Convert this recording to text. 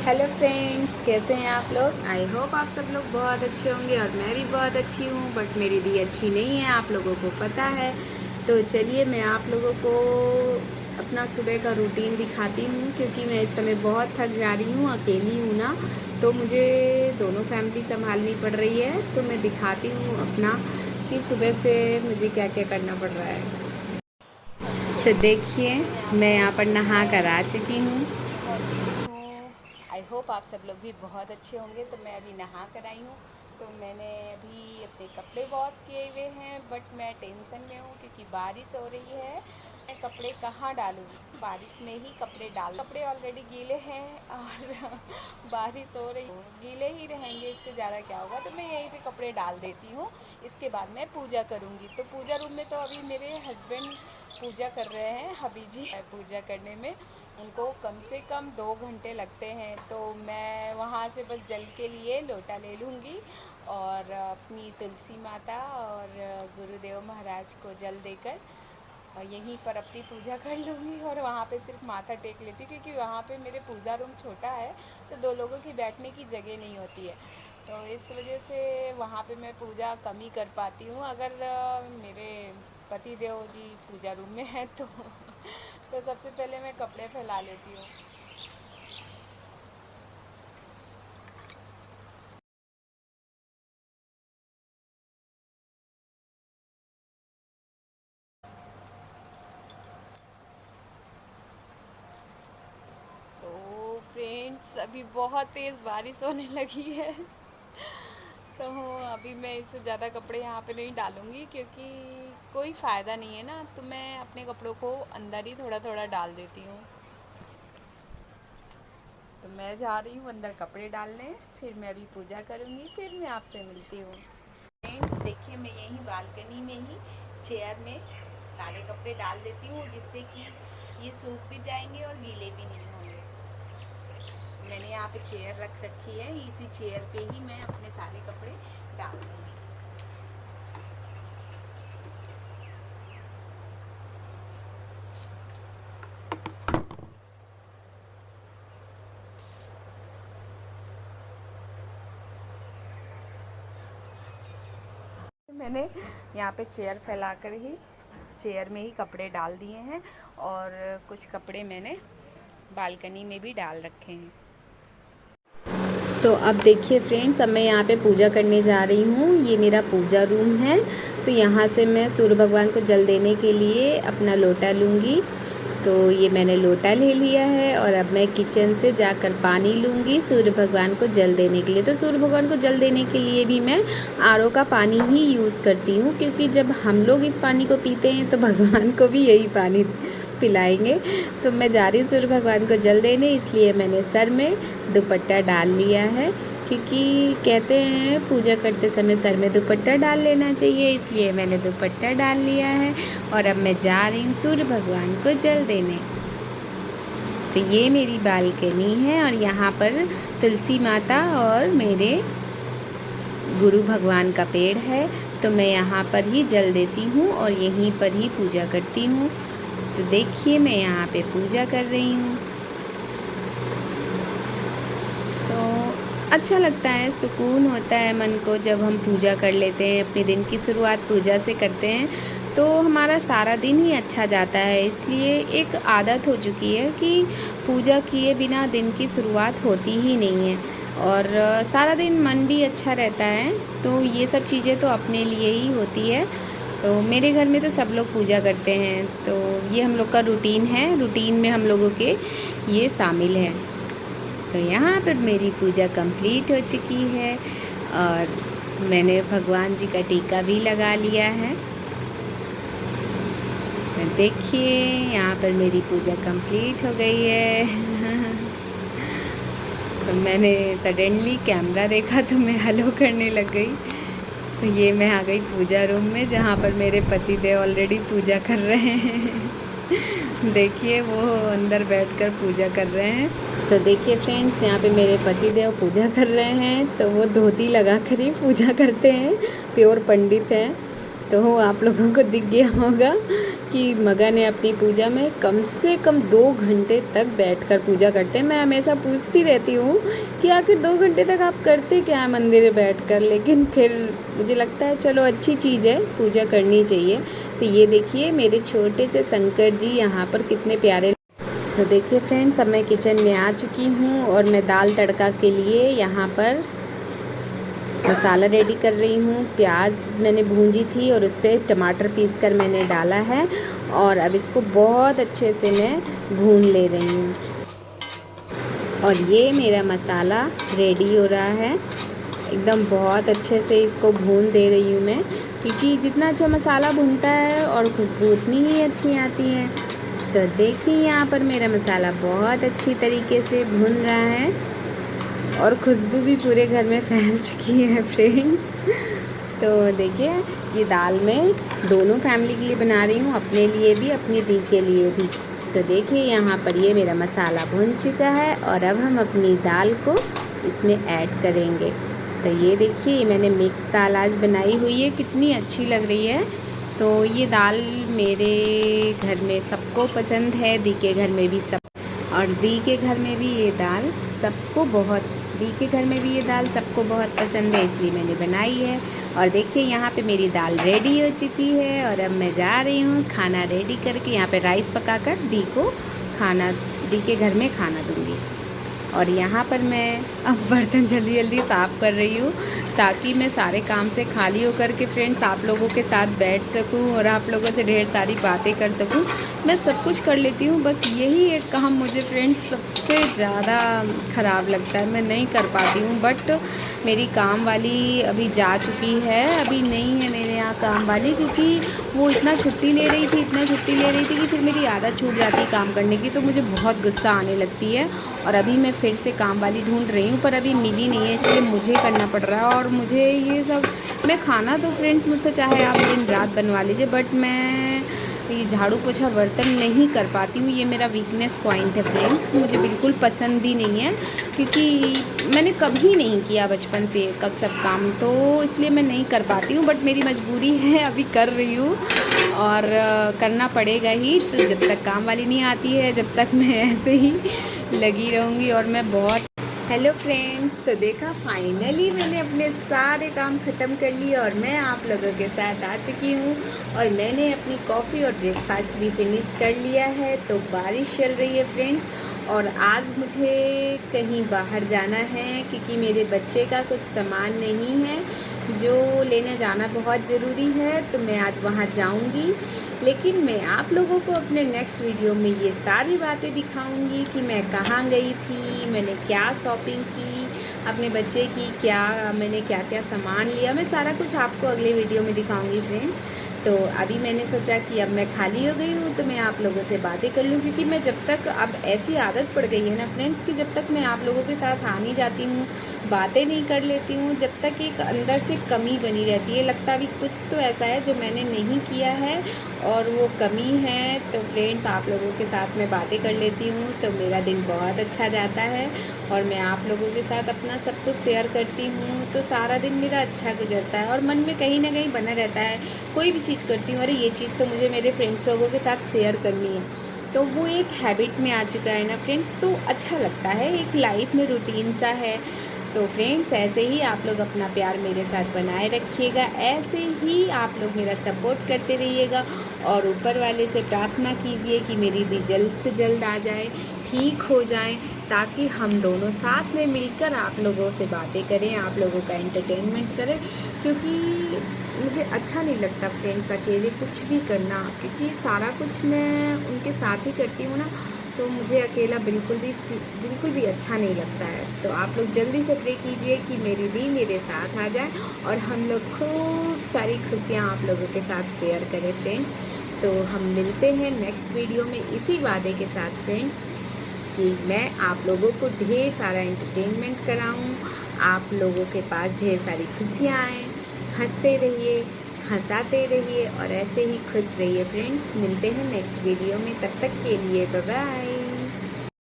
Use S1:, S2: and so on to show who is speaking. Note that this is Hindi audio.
S1: हेलो फ्रेंड्स, कैसे हैं आप लोग। आई होप आप सब लोग बहुत अच्छे होंगे और मैं भी बहुत अच्छी हूँ। बट मेरी दी अच्छी नहीं है, आप लोगों को पता है। तो चलिए मैं आप लोगों को अपना सुबह का रूटीन दिखाती हूँ, क्योंकि मैं इस समय बहुत थक जा रही हूँ, अकेली हूँ ना, तो मुझे दोनों फैमिली संभालनी पड़ रही है। तो मैं दिखाती हूँ अपना कि सुबह से मुझे क्या क्या करना पड़ रहा है। तो देखिए, मैं यहाँ पर नहा कर आ चुकी हूँ। बहुत अच्छी हूँ। आई होप आप सब लोग भी बहुत अच्छे होंगे। तो मैं अभी नहा कर आई हूँ। तो मैंने अभी अपने कपड़े वॉश किए हुए हैं, बट मैं टेंशन में हूँ क्योंकि बारिश हो रही है। मैं कपड़े कहाँ डालूँ, बारिश में ही कपड़े ऑलरेडी गीले हैं और बारिश हो रही है, गीले ही रहेंगे, इससे ज़्यादा क्या होगा। तो मैं यहीं पे कपड़े डाल देती हूँ। इसके बाद मैं पूजा करूँगी। तो पूजा रूम में तो अभी मेरे हस्बैंड पूजा कर रहे हैं, हबी जी पूजा करने में उनको कम से कम 2 घंटे लगते हैं। तो मैं वहाँ से बस जल के लिए लोटा ले लूँगी और अपनी तुलसी माता और गुरुदेव महाराज को जल देकर और यहीं पर अपनी पूजा कर लूँगी। और वहाँ पे सिर्फ माथा टेक लेती, क्योंकि वहाँ पे मेरे पूजा रूम छोटा है, तो 2 लोगों की बैठने की जगह नहीं होती है। तो इस वजह से वहाँ पे मैं पूजा कम ही कर पाती हूँ। अगर मेरे पति देव जी पूजा रूम में हैं तो तो सबसे पहले मैं कपड़े फैला लेती हूँ। तो फ्रेंड्स, अभी बहुत तेज़ बारिश होने लगी है तो अभी मैं इससे ज़्यादा कपड़े यहाँ पे नहीं डालूँगी, क्योंकि कोई फ़ायदा नहीं है ना। तो मैं अपने कपड़ों को अंदर ही थोड़ा थोड़ा डाल देती हूँ। तो मैं जा रही हूँ अंदर कपड़े डालने, फिर मैं अभी पूजा करूँगी, फिर मैं आपसे मिलती हूँ। फ्रेंड्स देखिए, मैं यहीं बालकनी में ही चेयर में सारे कपड़े डाल देती हूँ, जिससे कि ये सूख भी जाएंगे और गीले भी नहीं होंगे। मैंने यहाँ पे चेयर रख रखी है, इसी चेयर पे ही मैं अपने सारे कपड़े डाल दूँगी। मैंने यहाँ पे चेयर फैलाकर ही चेयर में ही कपड़े डाल दिए हैं, और कुछ कपड़े मैंने बालकनी में भी डाल रखे हैं। तो अब देखिए फ्रेंड्स, अब मैं यहाँ पे पूजा करने जा रही हूँ। ये मेरा पूजा रूम है। तो यहाँ से मैं सूर्य भगवान को जल देने के लिए अपना लोटा लूँगी। तो ये मैंने लोटा ले लिया है, और अब मैं किचन से जाकर पानी लूँगी सूर्य भगवान को जल देने के लिए। तो सूर्य भगवान को जल देने के लिए भी मैं आरओ का पानी ही यूज़ करती हूँ, क्योंकि जब हम लोग इस पानी को पीते हैं तो भगवान को भी यही पानी पिलाएंगे। तो मैं जा रही सूर्य भगवान को जल देने, इसलिए मैंने सर में दुपट्टा डाल लिया है, क्योंकि कहते हैं पूजा करते समय सर में दुपट्टा डाल लेना चाहिए, इसलिए मैंने दुपट्टा डाल लिया है। और अब मैं जा रही हूँ सूर्य भगवान को जल देने। तो ये मेरी बालकनी है, और यहाँ पर तुलसी माता और मेरे गुरु भगवान का पेड़ है। तो मैं यहाँ पर ही जल देती हूँ और यहीं पर ही पूजा करती हूँ। तो देखिए, मैं यहाँ पे पूजा कर रही हूँ। तो अच्छा लगता है, सुकून होता है मन को जब हम पूजा कर लेते हैं। अपने दिन की शुरुआत पूजा से करते हैं तो हमारा सारा दिन ही अच्छा जाता है। इसलिए एक आदत हो चुकी है कि पूजा किए बिना दिन की शुरुआत होती ही नहीं है, और सारा दिन मन भी अच्छा रहता है। तो ये सब चीज़ें तो अपने लिए ही होती है। तो मेरे घर में तो सब लोग पूजा करते हैं, तो ये हम लोग का रूटीन है। रूटीन में हम लोगों के ये शामिल है। तो यहाँ पर मेरी पूजा कंप्लीट हो चुकी है, और मैंने भगवान जी का टीका भी लगा लिया है। तो देखिए, यहाँ पर मेरी पूजा कंप्लीट हो गई है तो मैंने सडनली कैमरा देखा तो मैं हेलो करने लग गई। तो ये मैं आ गई पूजा रूम में, जहाँ पर मेरे पति देव ऑलरेडी पूजा कर रहे हैं देखिए, वो अंदर बैठकर पूजा कर रहे हैं। तो देखिए फ्रेंड्स, यहाँ पे मेरे पति देव पूजा कर रहे हैं। तो वो धोती लगा कर ही पूजा करते हैं, प्योर पंडित हैं। तो आप लोगों को दिख गया होगा कि मगन है अपनी पूजा में, कम से कम 2 घंटे तक बैठकर पूजा करते हैं। मैं हमेशा पूछती रहती हूँ कि आखिर 2 घंटे तक आप करते क्या है मंदिर में बैठकर, लेकिन फिर मुझे लगता है चलो अच्छी चीज़ है, पूजा करनी चाहिए। तो ये देखिए मेरे छोटे से शंकर जी यहाँ पर कितने प्यारे। तो देखिए फ्रेंड्स, अब मैं किचन में आ चुकी हूँ और मैं दाल तड़का के लिए यहाँ पर मसाला रेडी कर रही हूँ। प्याज मैंने भूंजी थी और उस पर टमाटर पीस कर मैंने डाला है और अब इसको बहुत अच्छे से मैं भून ले रही हूँ। और ये मेरा मसाला रेडी हो रहा है, एकदम बहुत अच्छे से इसको भून दे रही हूँ मैं, क्योंकि जितना अच्छा मसाला भूनता है और खुशबू उतनी ही अच्छी आती है। तो देखिए यहाँ पर मेरा मसाला बहुत अच्छी तरीके से भुन रहा है और खुशबू भी पूरे घर में फैल चुकी है फ्रेंड्स। तो देखिए ये दाल मैं दोनों फैमिली के लिए बना रही हूँ, अपने लिए भी अपनी दी के लिए भी। तो देखिए यहाँ पर ये मेरा मसाला भुन चुका है और अब हम अपनी दाल को इसमें ऐड करेंगे। तो ये देखिए मैंने मिक्स दाल आज बनाई हुई है, कितनी अच्छी लग रही है। तो ये दाल मेरे घर में सबको पसंद है, दी के घर में भी सब, और दी के घर में भी ये दाल सबको बहुत पसंद है, इसलिए मैंने बनाई है। और देखिए यहाँ पे मेरी दाल रेडी हो चुकी है और अब मैं जा रही हूँ खाना रेडी करके, यहाँ पे राइस पकाकर दी के घर में खाना दूँगी। और यहाँ पर मैं अब बर्तन जल्दी जल्दी साफ़ कर रही हूँ ताकि मैं सारे काम से खाली होकर के फ्रेंड्स आप लोगों के साथ बैठ सकूँ और आप लोगों से ढेर सारी बातें कर सकूँ। मैं सब कुछ कर लेती हूँ, बस यही एक काम मुझे फ्रेंड्स सबसे ज़्यादा ख़राब लगता है, मैं नहीं कर पाती हूँ। बट मेरी काम वाली अभी जा चुकी है, अभी नहीं है मेरे यहाँ काम वाली, क्योंकि वो इतना छुट्टी ले रही थी कि फिर मेरी आदत छूट जाती है काम करने की, तो मुझे बहुत गुस्सा आने लगती है। और अभी मैं फिर से काम वाली ढूंढ रही हूँ पर अभी मिली नहीं है, इसलिए मुझे करना पड़ रहा है। और मुझे ये सब, मैं खाना तो फ्रेंड्स मुझसे चाहे आप दिन रात बनवा लीजिए, बट मैं ये झाड़ू पोछा बर्तन नहीं कर पाती हूँ, ये मेरा वीकनेस पॉइंट है फ्रेंड्स, मुझे बिल्कुल पसंद भी नहीं है, क्योंकि मैंने कभी नहीं किया बचपन से कब सब काम, तो इसलिए मैं नहीं कर पाती हूँ। बट मेरी मजबूरी है, अभी कर रही हूँ और करना पड़ेगा ही। तो जब तक काम वाली नहीं आती है, जब तक मैं ऐसे ही लगी रहूँगी। और मैं बहुत हेलो फ्रेंड्स, तो देखा फाइनली मैंने अपने सारे काम ख़त्म कर लिए और मैं आप लोगों के साथ आ चुकी हूँ और मैंने अपनी कॉफ़ी और ब्रेकफास्ट भी फिनिश कर लिया है। तो बारिश चल रही है फ्रेंड्स और आज मुझे कहीं बाहर जाना है, क्योंकि मेरे बच्चे का कुछ सामान नहीं है जो लेने जाना बहुत ज़रूरी है, तो मैं आज वहाँ जाऊँगी। लेकिन मैं आप लोगों को अपने नेक्स्ट वीडियो में ये सारी बातें दिखाऊंगी कि मैं कहाँ गई थी, मैंने क्या शॉपिंग की अपने बच्चे की, मैंने क्या क्या सामान लिया, मैं सारा कुछ आपको अगले वीडियो में दिखाऊंगी फ्रेंड्स। तो अभी मैंने सोचा कि अब मैं खाली हो गई हूँ तो मैं आप लोगों से बातें कर लूँ, क्योंकि मैं जब तक, अब ऐसी आदत पड़ गई है ना फ्रेंड्स कि जब तक मैं आप लोगों के साथ आ नहीं जाती हूँ, बातें नहीं कर लेती हूँ, जब तक एक अंदर से कमी बनी रहती है, लगता है अभी कुछ तो ऐसा है जो मैंने नहीं किया है और वो कमी है। तो फ्रेंड्स आप लोगों के साथ मैं बातें कर लेती हूँ तो मेरा दिन बहुत अच्छा जाता है और मैं आप लोगों के साथ अपना सब कुछ शेयर करती हूँ तो सारा दिन मेरा अच्छा गुजरता है और मन में कहीं ना कहीं बना रहता है, कोई भी चीज़ करती हूँ अरे ये चीज़ तो मुझे मेरे फ्रेंड्स लोगों के साथ शेयर करनी है, तो वो एक हैबिट में आ चुका है ना फ्रेंड्स, तो अच्छा लगता है, एक लाइफ में रूटीन सा है। तो फ्रेंड्स ऐसे ही आप लोग अपना प्यार मेरे साथ बनाए रखिएगा, ऐसे ही आप लोग मेरा सपोर्ट करते रहिएगा और ऊपर वाले से प्रार्थना कीजिए कि मेरी दी जल्द से जल्द आ जाए, ठीक हो जाए, ताकि हम दोनों साथ में मिलकर आप लोगों से बातें करें, आप लोगों का एंटरटेनमेंट करें, क्योंकि मुझे अच्छा नहीं लगता फ्रेंड्स अकेले कुछ भी करना, क्योंकि सारा कुछ मैं उनके साथ ही करती हूँ ना, तो मुझे अकेला बिल्कुल भी अच्छा नहीं लगता है। तो आप लोग जल्दी से प्रे कीजिए कि मेरी दी मेरे साथ आ जाए और हम लोग खूब सारी खुशियाँ आप लोगों के साथ शेयर करें फ्रेंड्स। तो हम मिलते हैं नेक्स्ट वीडियो में इसी वादे के साथ फ्रेंड्स कि मैं आप लोगों को ढेर सारा एंटरटेनमेंट कराऊं, आप लोगों के पास ढेर सारी खुशियाँ आएँ, हंसते रहिए, हंसाते रहिए और ऐसे ही खुश रहिए फ्रेंड्स। मिलते हैं नेक्स्ट वीडियो में, तब तक के लिए बाय बाय।